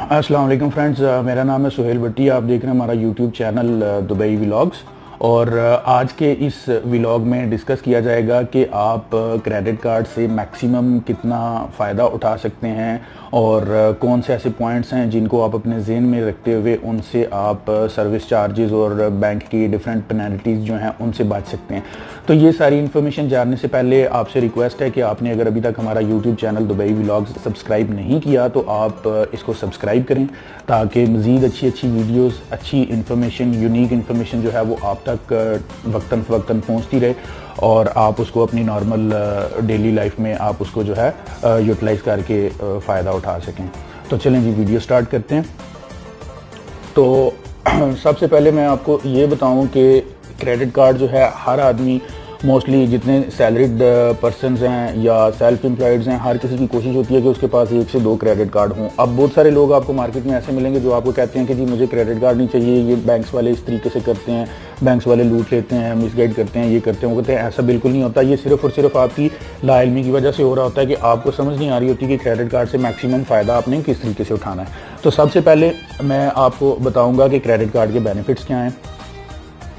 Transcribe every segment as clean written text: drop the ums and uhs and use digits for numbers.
अस्सलाम वालेकुम फ्रेंड्स, मेरा नाम है सुहेल भट्टी। आप देख रहे हैं हमारा यूट्यूब चैनल दुबई व्लॉग्स। और आज के इस व्लॉग में डिस्कस किया जाएगा कि आप क्रेडिट कार्ड से मैक्सिमम कितना फ़ायदा उठा सकते हैं और कौन से ऐसे पॉइंट्स हैं जिनको आप अपने ज़हन में रखते हुए उनसे आप सर्विस चार्जेस और बैंक की डिफरेंट पेनल्टीज़ जो हैं उनसे बच सकते हैं। तो ये सारी इन्फॉर्मेशन जानने से पहले आपसे रिक्वेस्ट है कि आपने अगर अभी तक हमारा YouTube channel Dubai vlogs subscribe नहीं किया तो आप इसको सब्सक्राइब करें ताकि मज़ीद अच्छी अच्छी वीडियोस, अच्छी इन्फॉर्मेशन, यूनिक इन्फॉर्मेशन जो है वो आप तक वक्तन फ़वक्तन पहुंचती रहे और आप उसको अपनी नॉर्मल डेली लाइफ में आप उसको जो है यूटिलाइज़ करके फ़ायदा उठा सकें। तो चलें जी, वीडियो स्टार्ट करते हैं। तो सबसे पहले मैं आपको ये बताऊं कि क्रेडिट कार्ड जो है हर आदमी, मोस्टली जितने सैलरीड पर्सनस हैं या सेल्फ एम्प्लॉयड्स हैं, हर किसी की कोशिश होती है कि उसके पास 1 से 2 क्रेडिट कार्ड हों। अब बहुत सारे लोग आपको मार्केट में ऐसे मिलेंगे जो आपको कहते हैं कि जी मुझे क्रेडिट कार्ड नहीं चाहिए, ये बैंक्स वाले इस तरीके से करते हैं, बैंक्स वाले लूट लेते हैं, मिसगाइड करते हैं, ये करते हैं, वो करते हैं। ऐसा बिल्कुल नहीं होता। ये सिर्फ और सिर्फ आपकी लाइल्मी की वजह से हो रहा होता है कि आपको समझ नहीं आ रही होती कि क्रेडिट कार्ड से मैक्सिमम फ़ायदा आपने किस तरीके से उठाना है। तो सबसे पहले मैं आपको बताऊँगा कि क्रेडिट कार्ड के बेनिफिट्स क्या हैं।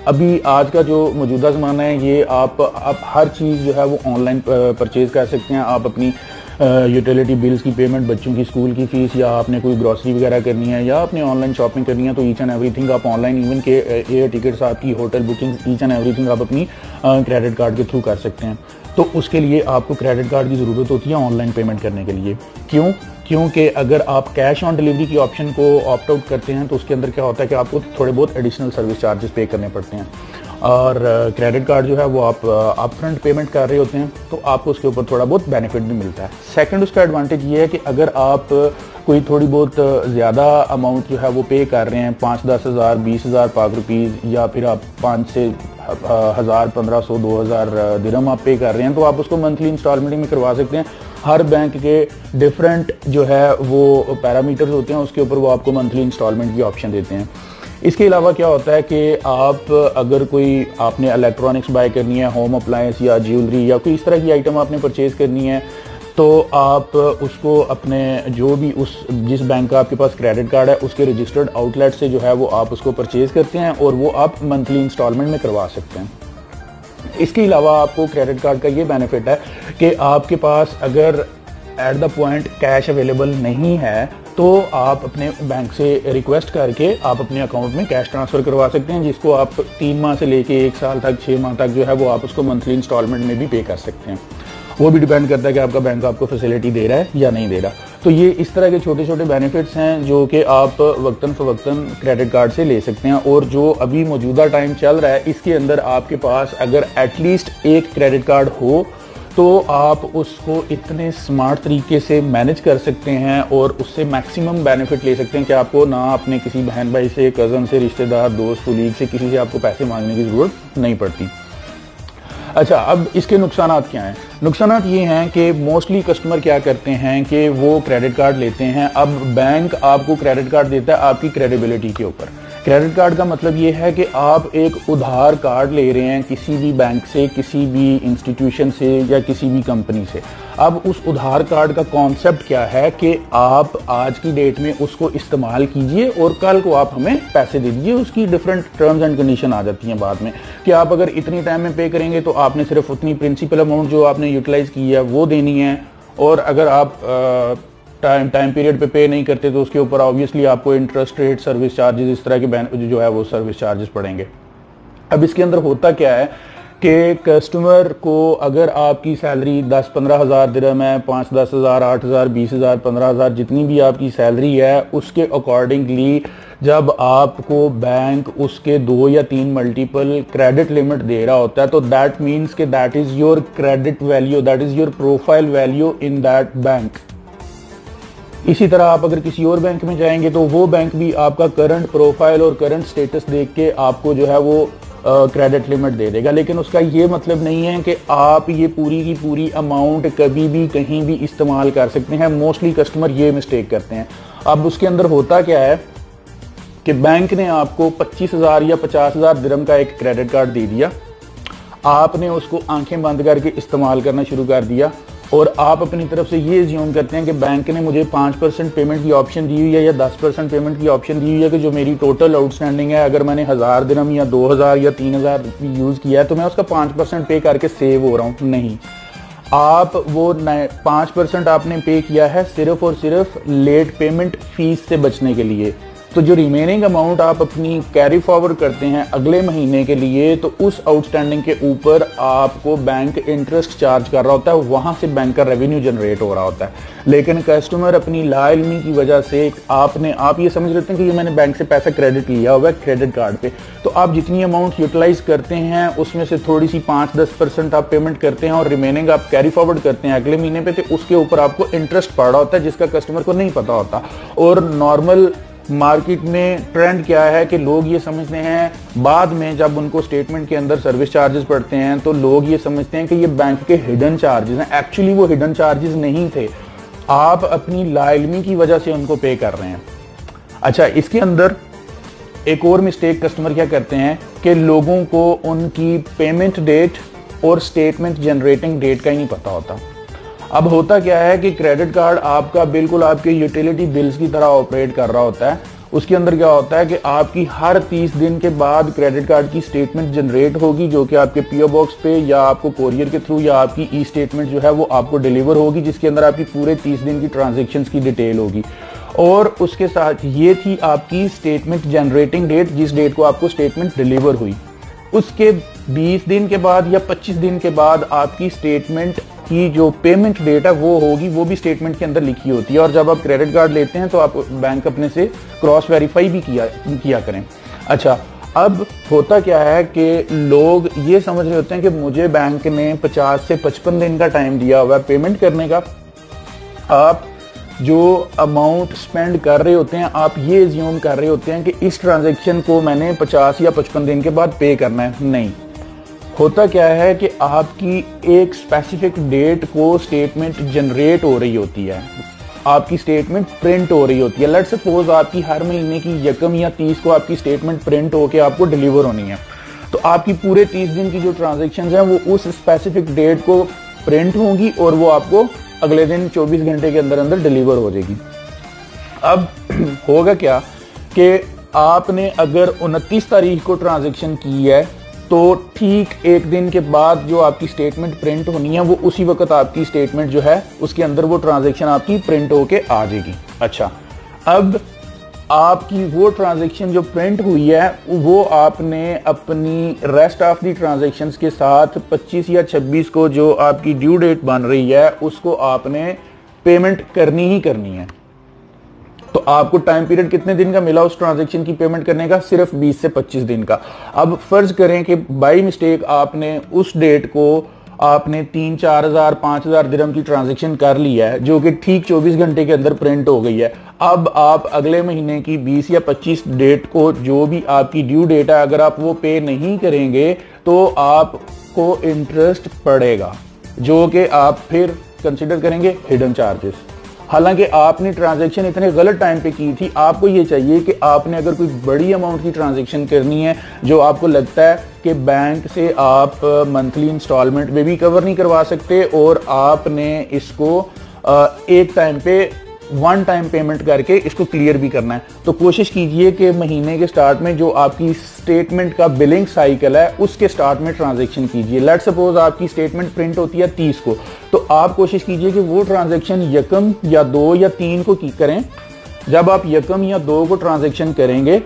अभी आज का जो मौजूदा ज़माना है, ये आप हर चीज़ जो है वो ऑनलाइन परचेज़ कर सकते हैं। आप अपनी यूटिलिटी बिल्स की पेमेंट, बच्चों की स्कूल की फ़ीस, या आपने कोई ग्रॉसरी वगैरह करनी है या आपने ऑनलाइन शॉपिंग करनी है, तो ईच एंड एवरीथिंग आप ऑनलाइन, इवन के एयर टिकट्स, आपकी hotel booking, each and everything आप अपनी क्रेडिट कार्ड के थ्रू कर सकते हैं। तो उसके लिए आपको क्रेडिट कार्ड की ज़रूरत होती है ऑनलाइन पेमेंट करने के लिए। क्योंकि अगर आप कैश ऑन डिलीवरी की ऑप्शन को ऑप्ट आउट करते हैं तो उसके अंदर क्या होता है कि आपको थोड़े बहुत एडिशनल सर्विस चार्जेस पे करने पड़ते हैं। और क्रेडिट कार्ड जो है वो आप अपफ्रंट पेमेंट कर रहे होते हैं तो आपको उसके ऊपर थोड़ा बहुत बेनिफिट भी मिलता है। सेकंड, उसका एडवांटेज ये है कि अगर आप कोई थोड़ी बहुत ज़्यादा अमाउंट जो है वो पे कर रहे हैं, 5-10 हज़ार, 20,000 पाक रुपीज़, या फिर आप 5 से 1,000, 1,500, 2,000 दिरहम आप पे कर रहे हैं, तो आप उसको मंथली इंस्टॉलमेंट में करवा सकते हैं। हर बैंक के डिफरेंट जो है वो पैरामीटर्स होते हैं, उसके ऊपर वो आपको मंथली इंस्टॉलमेंट की ऑप्शन देते हैं। इसके अलावा क्या होता है कि आप अगर कोई आपने इलेक्ट्रॉनिक्स बाय करनी है, होम अप्लायंस या ज्वेलरी या कोई इस तरह की आइटम आपने परचेज़ करनी है, तो आप उसको अपने जो भी जिस बैंक का आपके पास क्रेडिट कार्ड है उसके रजिस्टर्ड आउटलेट से जो है वो आप उसको परचेज़ करते हैं और वो आप मंथली इंस्टॉलमेंट में करवा सकते हैं। इसके अलावा आपको क्रेडिट कार्ड का ये बेनिफिट है कि आपके पास अगर at the point cash available नहीं है तो आप अपने बैंक से रिक्वेस्ट करके आप अपने अकाउंट में कैश ट्रांसफ़र करवा सकते हैं, जिसको आप 3 माह से लेके 1 साल तक, 6 माह तक जो है वो आप उसको मंथली इंस्टॉलमेंट में भी पे कर सकते हैं। वो भी डिपेंड करता है कि आपका बैंक आपको फैसिलिटी दे रहा है या नहीं दे रहा। तो ये इस तरह के छोटे छोटे बेनिफिट्स हैं जो कि आप वक्तन फ़वक्तन क्रेडिट कार्ड से ले सकते हैं। और जो अभी मौजूदा टाइम चल रहा है इसके अंदर आपके पास अगर एटलीस्ट एक क्रेडिट कार्ड हो तो आप उसको इतने स्मार्ट तरीके से मैनेज कर सकते हैं और उससे मैक्सिमम बेनिफिट ले सकते हैं कि आपको ना अपने किसी बहन भाई से, कज़न से, रिश्तेदार, दोस्त, कुलीग से, किसी से आपको पैसे मांगने की ज़रूरत नहीं पड़ती। अच्छा, अब इसके नुकसानात क्या हैं? नुकसानात ये हैं कि मोस्टली कस्टमर क्या करते हैं कि वो क्रेडिट कार्ड लेते हैं। अब बैंक आपको क्रेडिट कार्ड देता है आपकी क्रेडिबिलिटी के ऊपर। क्रेडिट कार्ड का मतलब ये है कि आप एक उधार कार्ड ले रहे हैं किसी भी बैंक से, किसी भी इंस्टीट्यूशन से या किसी भी कंपनी से। अब उस उधार कार्ड का कॉन्सेप्ट क्या है कि आप आज की डेट में उसको इस्तेमाल कीजिए और कल को आप हमें पैसे दे दीजिए। उसकी डिफरेंट टर्म्स एंड कंडीशन आ जाती हैं बाद में कि आप अगर इतनी टाइम में पे करेंगे तो आपने सिर्फ उतनी प्रिंसिपल अमाउंट जो आपने यूटिलाइज की है वो देनी है, और अगर आप टाइम पीरियड पे नहीं करते तो उसके ऊपर ऑब्वियसली आपको इंटरेस्ट रेट, सर्विस चार्जेस, इस तरह के जो है वो सर्विस चार्जेस पड़ेंगे। अब इसके अंदर होता क्या है कि कस्टमर को अगर आपकी सैलरी 10-15 हज़ार दिरहम है, 5-10 हज़ार, 8 हज़ार, 20 हज़ार, 15 हज़ार, जितनी भी आपकी सैलरी है उसके अकॉर्डिंगली जब आपको बैंक उसके 2 या 3 मल्टीपल क्रेडिट लिमिट दे रहा होता है तो दैट मीन्स कि that is your credit value, that is your profile value in that bank. इसी तरह आप अगर किसी और बैंक में जाएंगे तो वो बैंक भी आपका करंट प्रोफाइल और करंट स्टेटस देख के आपको जो है वो क्रेडिट लिमिट दे देगा। लेकिन उसका ये मतलब नहीं है कि आप ये पूरी की पूरी अमाउंट कभी भी कहीं भी इस्तेमाल कर सकते हैं। मोस्टली कस्टमर ये मिस्टेक करते हैं। अब उसके अंदर होता क्या है कि बैंक ने आपको 25,000 या 50,000 दिरहम का एक क्रेडिट कार्ड दे दिया, आपने उसको आंखें बंद करके इस्तेमाल करना शुरू कर दिया और आप अपनी तरफ से ये एज्यूम करते हैं कि बैंक ने मुझे 5% पेमेंट की ऑप्शन दी हुई है या 10% पेमेंट की ऑप्शन दी हुई है कि जो मेरी टोटल आउटस्टैंडिंग है, अगर मैंने 1000 दिरहम या 2000 या 3000 यूज़ किया है तो मैं उसका 5% पे करके सेव हो रहा हूँ। नहीं, आप वो 5% आपने पे किया है सिर्फ और सिर्फ लेट पेमेंट फीस से बचने के लिए। तो जो रिमेनिंग अमाउंट आप अपनी कैरी फॉरवर्ड करते हैं अगले महीने के लिए, तो उस आउटस्टैंडिंग के ऊपर आपको बैंक इंटरेस्ट चार्ज कर रहा होता है, वहां से बैंक का रेवेन्यू जनरेट हो रहा होता है। लेकिन कस्टमर अपनी लाइलमी की वजह से आप ये समझ लेते हैं कि ये मैंने बैंक से पैसा क्रेडिट लिया हुआ है क्रेडिट कार्ड पे, तो आप जितनी अमाउंट यूटिलाइज करते हैं उसमें से थोड़ी सी 5-10% आप पेमेंट करते हैं और रिमेनिंग आप कैरी फॉरवर्ड करते हैं अगले महीने पे, तो उसके ऊपर आपको इंटरेस्ट पड़ रहा होता है जिसका कस्टमर को नहीं पता होता। और नॉर्मल मार्केट में ट्रेंड क्या है कि लोग ये समझते हैं बाद में जब उनको स्टेटमेंट के अंदर सर्विस चार्जेस पड़ते हैं तो लोग ये समझते हैं कि ये बैंक के हिडन चार्जेस हैं। एक्चुअली वो हिडन चार्जेस नहीं थे, आप अपनी लाइलमी की वजह से उनको पे कर रहे हैं। अच्छा, इसके अंदर एक और मिस्टेक कस्टमर क्या करते हैं कि लोगों को उनकी पेमेंट डेट और स्टेटमेंट जनरेटिंग डेट का ही नहीं पता होता। अब होता क्या है कि क्रेडिट कार्ड आपका बिल्कुल आपके यूटिलिटी बिल्स की तरह ऑपरेट कर रहा होता है। उसके अंदर क्या होता है कि आपकी हर 30 दिन के बाद क्रेडिट कार्ड की स्टेटमेंट जनरेट होगी, जो कि आपके पीओ बॉक्स पे या आपको कोरियर के थ्रू या आपकी ई स्टेटमेंट जो है वो आपको डिलीवर होगी, जिसके अंदर आपकी पूरे 30 दिन की ट्रांजेक्शन्स की डिटेल होगी। और उसके साथ ये थी आपकी स्टेटमेंट जनरेटिंग डेट, जिस डेट को आपको स्टेटमेंट डिलीवर हुई। उसके 20 दिन के बाद या 25 दिन के बाद आपकी स्टेटमेंट की जो पेमेंट डेट है वो होगी, वो भी स्टेटमेंट के अंदर लिखी होती है। और जब आप क्रेडिट कार्ड लेते हैं तो आप बैंक अपने से क्रॉस वेरीफाई भी किया करें। अच्छा, अब होता क्या है कि लोग ये समझ रहे होते हैं कि मुझे बैंक ने 50 से 55 दिन का टाइम दिया हुआ है पेमेंट करने का। आप जो अमाउंट स्पेंड कर रहे होते हैं आप ये एज्यूम कर रहे होते हैं कि इस ट्रांजैक्शन को मैंने 50 या 55 दिन के बाद पे करना है। नहीं, होता क्या है कि आपकी एक स्पेसिफिक डेट को स्टेटमेंट जनरेट हो रही होती है, आपकी स्टेटमेंट प्रिंट हो रही होती है। लेट्स सपोज आपकी हर महीने की यकम या 30 को आपकी स्टेटमेंट प्रिंट होके आपको डिलीवर होनी है, तो आपकी पूरे 30 दिन की जो ट्रांजेक्शन है वो उस स्पेसिफिक डेट को प्रिंट होंगी और वो आपको अगले दिन 24 घंटे के अंदर अंदर डिलीवर हो जाएगी। अब होगा क्या कि आपने अगर 29 तारीख को ट्रांजैक्शन की है तो ठीक एक दिन के बाद जो आपकी स्टेटमेंट प्रिंट होनी है वो उसी वक्त आपकी स्टेटमेंट जो है उसके अंदर वो ट्रांजैक्शन आपकी प्रिंट होके आ जाएगी। अच्छा, अब आपकी वो ट्रांजैक्शन जो प्रिंट हुई है वो आपने अपनी रेस्ट ऑफ दी ट्रांजैक्शंस के साथ 25 या 26 को जो आपकी ड्यू डेट बन रही है उसको आपने पेमेंट करनी ही करनी है। तो आपको टाइम पीरियड कितने दिन का मिला उस ट्रांजैक्शन की पेमेंट करने का? सिर्फ 20 से 25 दिन का। अब फर्ज करें कि बाय मिस्टेक आपने उस डेट को आपने 3-4 हज़ार 5 हज़ार दिरहम की ट्रांजैक्शन कर ली है जो कि ठीक 24 घंटे के अंदर प्रिंट हो गई है। अब आप अगले महीने की 20 या 25 डेट को जो भी आपकी ड्यू डेट है अगर आप वो पे नहीं करेंगे तो आपको इंटरेस्ट पड़ेगा, जो कि आप फिर कंसिडर करेंगे हिडन चार्जेस। हालांकि आपने ट्रांजैक्शन इतने गलत टाइम पे की थी। आपको ये चाहिए कि आपने अगर कोई बड़ी अमाउंट की ट्रांजैक्शन करनी है जो आपको लगता है कि बैंक से आप मंथली इंस्टॉलमेंट में भी कवर नहीं करवा सकते और आपने इसको एक टाइम पे वन टाइम पेमेंट करके इसको क्लियर भी करना है, तो कोशिश कीजिए कि महीने के स्टार्ट में जो आपकी स्टेटमेंट का बिलिंग साइकिल है उसके स्टार्ट में ट्रांजैक्शन कीजिए। लेट सपोज आपकी स्टेटमेंट प्रिंट होती है 30 को, तो आप कोशिश कीजिए कि वो ट्रांजैक्शन यकम या 2 या 3 को करें। जब आप यकम या 2 को ट्रांजैक्शन करेंगे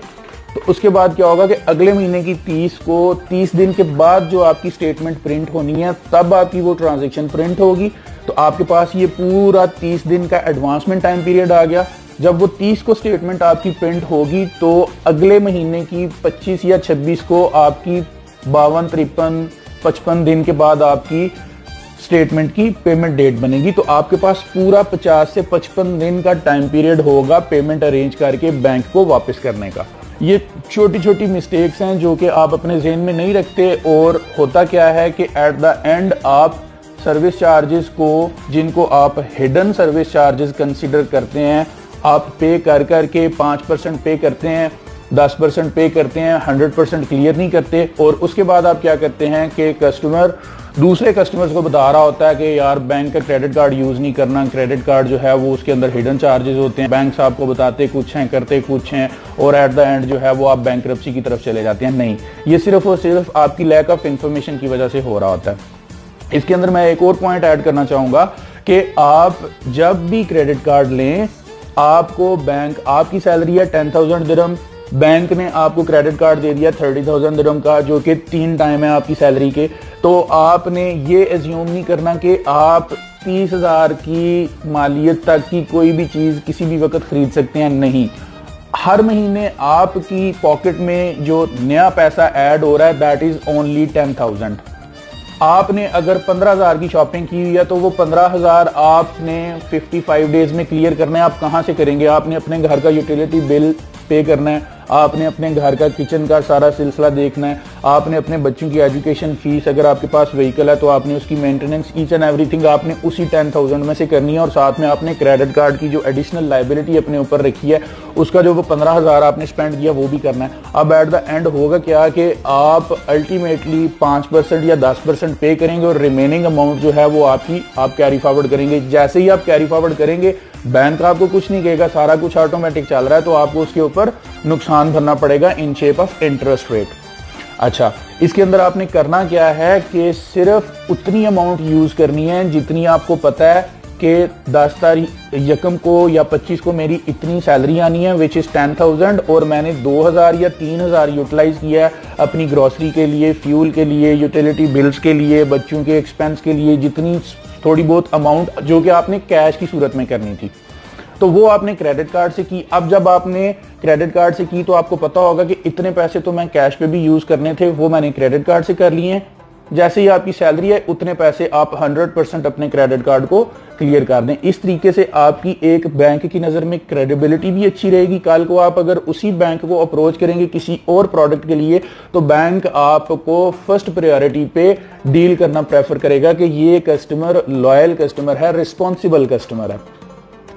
तो उसके बाद क्या होगा कि अगले महीने की 30 को 30 दिन के बाद जो आपकी स्टेटमेंट प्रिंट होनी है तब आपकी वो ट्रांजैक्शन प्रिंट होगी। तो आपके पास ये पूरा 30 दिन का एडवांसमेंट टाइम पीरियड आ गया। जब वो 30 को स्टेटमेंट आपकी प्रिंट होगी तो अगले महीने की 25 या 26 को आपकी 52, 53, 55 दिन के बाद आपकी स्टेटमेंट की पेमेंट डेट बनेगी। तो आपके पास पूरा 50 से 55 दिन का टाइम पीरियड होगा पेमेंट अरेंज करके बैंक को वापस करने का। ये छोटी छोटी मिस्टेक्स हैं जो कि आप अपने ज़हन में नहीं रखते और होता क्या है कि एट द एंड आप सर्विस चार्जेस को, जिनको आप हिडन सर्विस चार्जेस कंसीडर करते हैं, आप पे कर करके 5% पे करते हैं, 10% पे करते हैं, 100% क्लियर नहीं करते। और उसके बाद आप क्या करते हैं कि कस्टमर दूसरे कस्टमर्स को बता रहा होता है कि यार बैंक का क्रेडिट कार्ड यूज़ नहीं करना, क्रेडिट कार्ड जो है वो उसके अंदर हिडन चार्जेस होते हैं, बैंक आपको बताते कुछ हैं करते कुछ हैं और एट द एंड जो है वो आप बैंकरप्सी की तरफ चले जाते हैं। नहीं, ये सिर्फ और सिर्फ आपकी लैक ऑफ इंफॉर्मेशन की वजह से हो रहा होता है। इसके अंदर मैं एक और पॉइंट ऐड करना चाहूँगा कि आप जब भी क्रेडिट कार्ड लें, आपको बैंक, आपकी सैलरी है 10,000 दिरहम, बैंक ने आपको क्रेडिट कार्ड दे दिया 30,000 दिरहम का, जो कि 3 टाइम है आपकी सैलरी के, तो आपने ये एज्यूम नहीं करना कि आप 30,000 की मालियत तक की कोई भी चीज़ किसी भी वक्त खरीद सकते हैं। नहीं, हर महीने आपकी पॉकेट में जो नया पैसा ऐड हो रहा है दैट इज ओनली 10,000। आपने अगर 15,000 की शॉपिंग की हुई है तो वो 15,000 आपने 55 डेज में क्लियर करना है। आप कहाँ से करेंगे? आपने अपने घर का यूटिलिटी बिल पे करना है, आपने अपने घर का किचन का सारा सिलसिला देखना है, आपने अपने बच्चों की एजुकेशन फीस, अगर आपके पास व्हीकल है तो आपने उसकी मेंटेनेंस, ईच एंड एवरीथिंग आपने उसी 10,000 में से करनी है। और साथ में आपने क्रेडिट कार्ड की जो एडिशनल लाइबिलिटी अपने ऊपर रखी है उसका जो वो 15,000 आपने स्पेंड किया वो भी करना है। अब एट द एंड होगा क्या कि आप अल्टीमेटली 5% या 10% पे करेंगे और रिमेनिंग अमाउंट जो है वो आप कैरी फॉरवर्ड करेंगे। जैसे ही आप कैरी फॉरवर्ड करेंगे बैंक आपको कुछ नहीं कहेगा, सारा कुछ ऑटोमेटिक चल रहा है, तो आपको उसके ऊपर नुकसान भरना पड़ेगा in shape of interest rate. अच्छा, इसके अंदर आपने करना क्या है कि सिर्फ उतनी अमाउंट यूज करनी है जितनी आपको पता है कि 10 तारीख यकम को या 25 को मेरी इतनी सैलरी आनी है विच इज 10,000 और मैंने 2,000 या 3,000 यूटिलाइज किया है अपनी ग्रोसरी के लिए, फ्यूल के लिए, यूटिलिटी बिल्स के लिए, बच्चों के एक्सपेंस के लिए, जितनी थोड़ी बहुत अमाउंट जो कि आपने कैश की सूरत में करनी थी तो वो आपने क्रेडिट कार्ड से की। अब जब आपने क्रेडिट कार्ड से की तो आपको पता होगा कि इतने पैसे तो मैं कैश पे भी यूज करने थे, वो मैंने क्रेडिट कार्ड से कर लिए हैं। जैसे ही आपकी सैलरी है उतने पैसे आप 100% अपने क्रेडिट कार्ड को क्लियर कर दें। इस तरीके से आपकी एक बैंक की नज़र में क्रेडिबिलिटी भी अच्छी रहेगी। कल को आप अगर उसी बैंक को अप्रोच करेंगे किसी और प्रोडक्ट के लिए तो बैंक आपको फर्स्ट प्रायोरिटी पे डील करना प्रेफर करेगा कि ये कस्टमर लॉयल कस्टमर है, रिस्पॉन्सिबल कस्टमर है।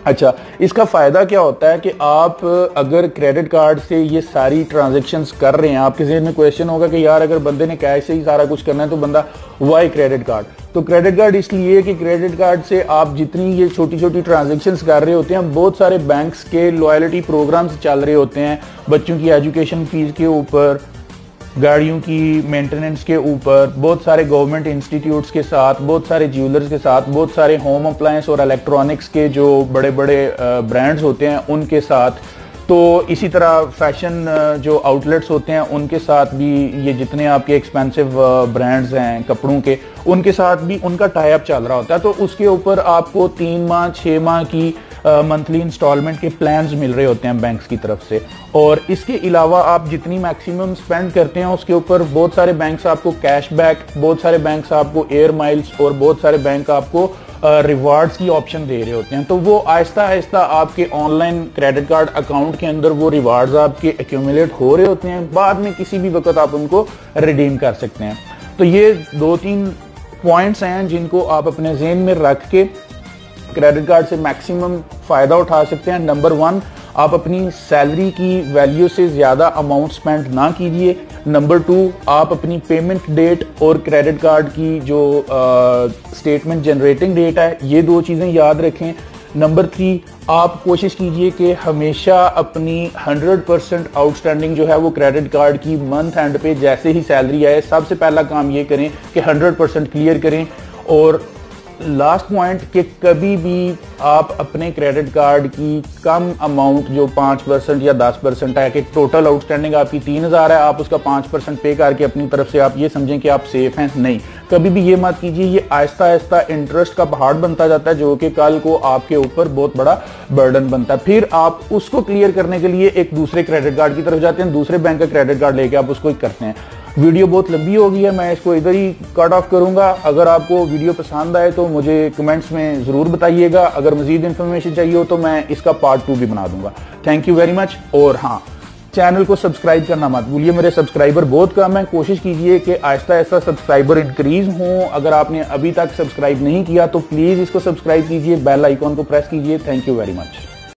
अच्छा, इसका फ़ायदा क्या होता है कि आप अगर क्रेडिट कार्ड से ये सारी ट्रांजैक्शंस कर रहे हैं, आपके ज़हन में क्वेश्चन होगा कि यार अगर बंदे ने कैश से ही सारा कुछ करना है तो बंदा वाई क्रेडिट कार्ड? तो क्रेडिट कार्ड इसलिए कि क्रेडिट कार्ड से आप जितनी ये छोटी छोटी ट्रांजैक्शंस कर रहे होते हैं, बहुत सारे बैंक्स के लॉयल्टी प्रोग्राम्स चल रहे होते हैं, बच्चों की एजुकेशन फीस के ऊपर, गाड़ियों की मेंटेनेंस के ऊपर, बहुत सारे गवर्नमेंट इंस्टीट्यूट्स के साथ, बहुत सारे ज्वेलर्स के साथ, बहुत सारे होम अप्लायंस और इलेक्ट्रॉनिक्स के जो बड़े बड़े ब्रांड्स होते हैं उनके साथ, तो इसी तरह फैशन जो आउटलेट्स होते हैं उनके साथ भी, ये जितने आपके एक्सपेंसिव ब्रांड्स हैं कपड़ों के, उनके साथ भी उनका टाई अप चल रहा होता है। तो उसके ऊपर आपको 3 माह 6 माह की मंथली इंस्टॉलमेंट के प्लान्स मिल रहे होते हैं बैंक्स की तरफ से। और इसके अलावा आप जितनी मैक्सिमम स्पेंड करते हैं उसके ऊपर बहुत सारे बैंक्स आपको कैशबैक, बहुत सारे बैंक्स आपको एयर माइल्स और बहुत सारे बैंक आपको रिवार्ड्स की ऑप्शन दे रहे होते हैं। तो वो आहिस्ता आहिस्ता आपके ऑनलाइन क्रेडिट कार्ड अकाउंट के अंदर वो रिवार्ड्स आपके एक्यूमुलेट हो रहे होते हैं, बाद में किसी भी वक्त आप उनको रिडीम कर सकते हैं। तो ये 2-3 पॉइंट्स हैं जिनको आप अपने ज़हन में रख के क्रेडिट कार्ड से मैक्सिमम फ़ायदा उठा सकते हैं। नंबर 1, आप अपनी सैलरी की वैल्यू से ज़्यादा अमाउंट स्पेंड ना कीजिए। नंबर 2, आप अपनी पेमेंट डेट और क्रेडिट कार्ड की जो स्टेटमेंट जनरेटिंग डेट है, ये 2 चीज़ें याद रखें। नंबर 3, आप कोशिश कीजिए कि हमेशा अपनी 100% आउटस्टैंडिंग जो है वो क्रेडिट कार्ड की मंथ एंड पे जैसे ही सैलरी आए सबसे पहला काम ये करें कि 100% क्लियर करें। और लास्ट पॉइंट कि कभी भी आप अपने क्रेडिट कार्ड की कम अमाउंट जो 5% या 10% है, कि टोटल आउटस्टैंडिंग आपकी 3,000 है, आप उसका 5% पे करके अपनी तरफ से आप ये समझें कि आप सेफ हैं। नहीं, कभी भी ये मत कीजिए। ये आहिस्ता आहिस्ता इंटरेस्ट का पहाड़ बनता जाता है जो कि कल को आपके ऊपर बहुत बड़ा बर्डन बनता है। फिर आप उसको क्लियर करने के लिए एक दूसरे क्रेडिट कार्ड की तरफ जाते हैं, दूसरे बैंक का क्रेडिट कार्ड लेके आप उसको करते हैं। वीडियो बहुत लंबी हो गई है, मैं इसको इधर ही कट ऑफ करूंगा। अगर आपको वीडियो पसंद आए तो मुझे कमेंट्स में ज़रूर बताइएगा। अगर मज़ीद इन्फॉर्मेशन चाहिए हो तो मैं इसका पार्ट 2 भी बना दूंगा। Thank you very much. और हाँ, चैनल को सब्सक्राइब करना मत भूलिए, मेरे सब्सक्राइबर बहुत कम है। कोशिश कीजिए कि आहिस्ता आहिस्ता सब्सक्राइबर इंक्रीज हों। अगर आपने अभी तक सब्सक्राइब नहीं किया तो प्लीज़ इसको सब्सक्राइब कीजिए, बेल आइकॉन को प्रेस कीजिए। Thank you very much.